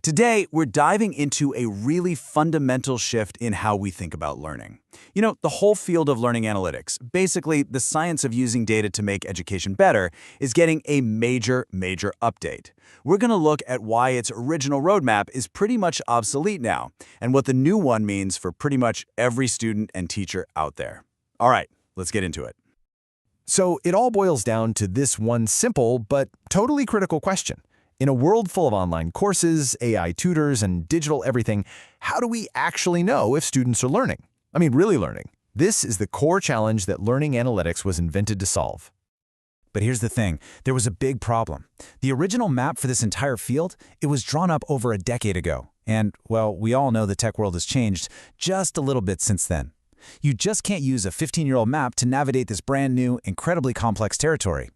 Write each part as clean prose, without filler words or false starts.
Today, we're diving into a really fundamental shift in how we think about learning. The whole field of learning analytics, basically the science of using data to make education better, is getting a major update. We're going to look at why its original roadmap is pretty much obsolete now, and what the new one means for pretty much every student and teacher out there. All right, let's get into it. So it all boils down to this one simple but totally critical question. In a world full of online courses, AI tutors, and digital everything, how do we actually know if students are learning? I mean, really learning. This is the core challenge that learning analytics was invented to solve. But here's the thing, there was a big problem. The original map for this entire field, it was drawn up over a decade ago. And, well, we all know the tech world has changed just a little bit since then. You just can't use a 15-year-old map to navigate this brand new, incredibly complex territory.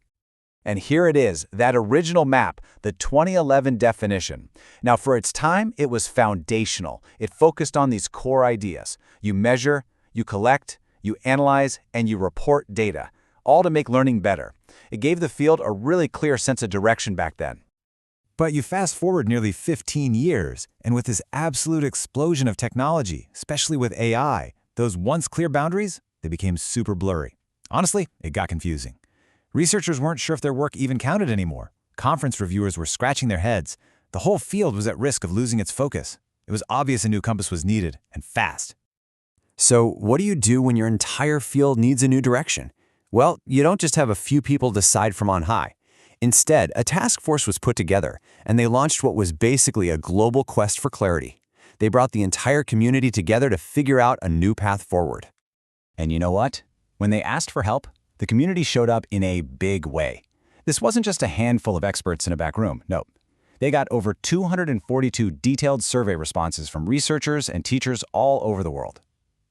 And here it is, that original map, the 2011 definition. Now, for its time, it was foundational. It focused on these core ideas. You measure, you collect, you analyze, and you report data, all to make learning better. It gave the field a really clear sense of direction back then. But you fast forward nearly 15 years, and with this absolute explosion of technology, especially with AI, those once clear boundaries, they became super blurry. Honestly, it got confusing. Researchers weren't sure if their work even counted anymore. Conference reviewers were scratching their heads. The whole field was at risk of losing its focus. It was obvious a new compass was needed, and fast. So what do you do when your entire field needs a new direction? Well, you don't just have a few people decide from on high. Instead, a task force was put together, and they launched what was basically a global quest for clarity. They brought the entire community together to figure out a new path forward. And you know what? When they asked for help, the community showed up in a big way. This wasn't just a handful of experts in a back room, no. They got over 242 detailed survey responses from researchers and teachers all over the world.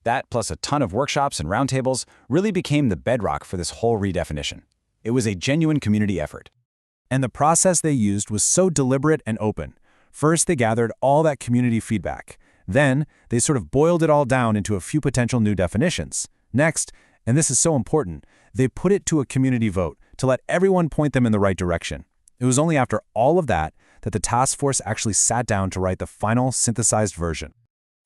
That, plus a ton of workshops and roundtables, really became the bedrock for this whole redefinition. It was a genuine community effort. And the process they used was so deliberate and open. First, they gathered all that community feedback. Then, they sort of boiled it all down into a few potential new definitions. Next, and this is so important, they put it to a community vote to let everyone point them in the right direction. It was only after all of that that the task force actually sat down to write the final synthesized version.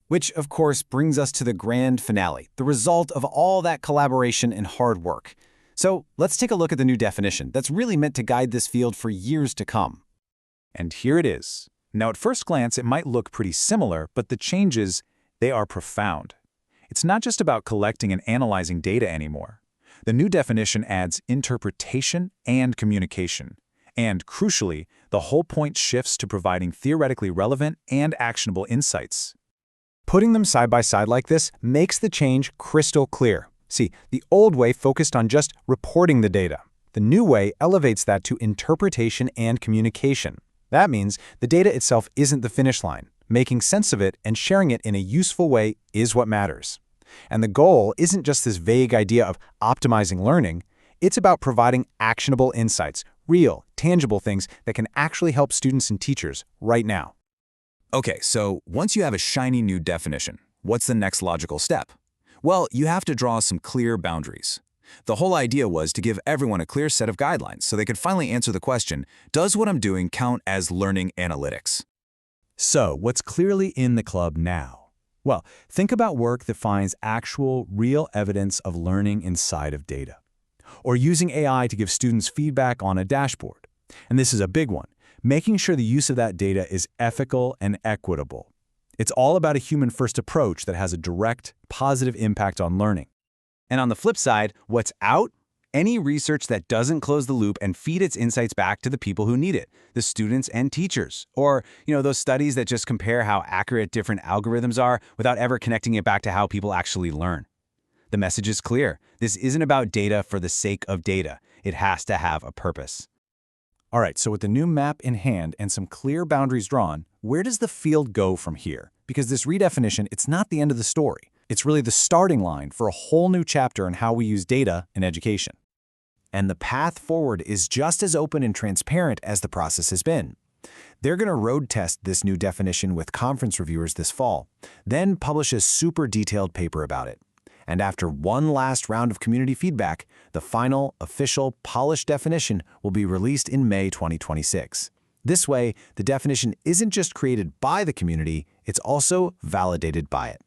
Which, of course, brings us to the grand finale, the result of all that collaboration and hard work. So let's take a look at the new definition that's really meant to guide this field for years to come. And here it is. Now, at first glance, it might look pretty similar, but the changes, they are profound. It's not just about collecting and analyzing data anymore. The new definition adds interpretation and communication. And crucially, the whole point shifts to providing theoretically relevant and actionable insights. Putting them side by side like this makes the change crystal clear. See, the old way focused on just reporting the data. The new way elevates that to interpretation and communication. That means the data itself isn't the finish line. Making sense of it and sharing it in a useful way is what matters. And the goal isn't just this vague idea of optimizing learning. It's about providing actionable insights, real, tangible things that can actually help students and teachers right now. Okay, so once you have a shiny new definition, what's the next logical step? Well, you have to draw some clear boundaries. The whole idea was to give everyone a clear set of guidelines so they could finally answer the question, does what I'm doing count as learning analytics? So, what's clearly in the club now? Well, think about work that finds actual, real evidence of learning inside of data. Or using AI to give students feedback on a dashboard. And this is a big one, making sure the use of that data is ethical and equitable. It's all about a human-first approach that has a direct, positive impact on learning. And on the flip side, what's out? Any research that doesn't close the loop and feed its insights back to the people who need it, the students and teachers. Or, those studies that just compare how accurate different algorithms are without ever connecting it back to how people actually learn. The message is clear. This isn't about data for the sake of data. It has to have a purpose. All right, so with the new map in hand and some clear boundaries drawn, where does the field go from here? Because this redefinition, it's not the end of the story. It's really the starting line for a whole new chapter in how we use data in education. And the path forward is just as open and transparent as the process has been. They're going to road test this new definition with conference reviewers this fall, then publish a super detailed paper about it. And after one last round of community feedback, the final, official, polished definition will be released in May 2026. This way, the definition isn't just created by the community, it's also validated by it.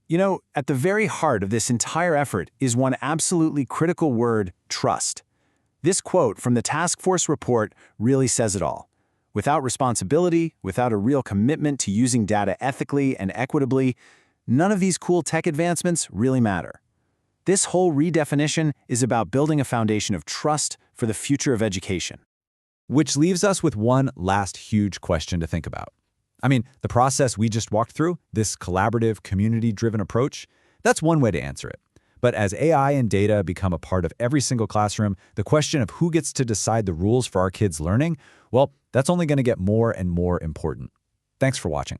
You know, at the very heart of this entire effort is one absolutely critical word: trust. This quote from the task force report really says it all. Without responsibility, without a real commitment to using data ethically and equitably, none of these cool tech advancements really matter. This whole redefinition is about building a foundation of trust for the future of education. Which leaves us with one last huge question to think about. I mean, the process we just walked through, this collaborative, community-driven approach, that's one way to answer it. But as AI and data become a part of every single classroom, the question of who gets to decide the rules for our kids' learning, well, that's only going to get more and more important. Thanks for watching.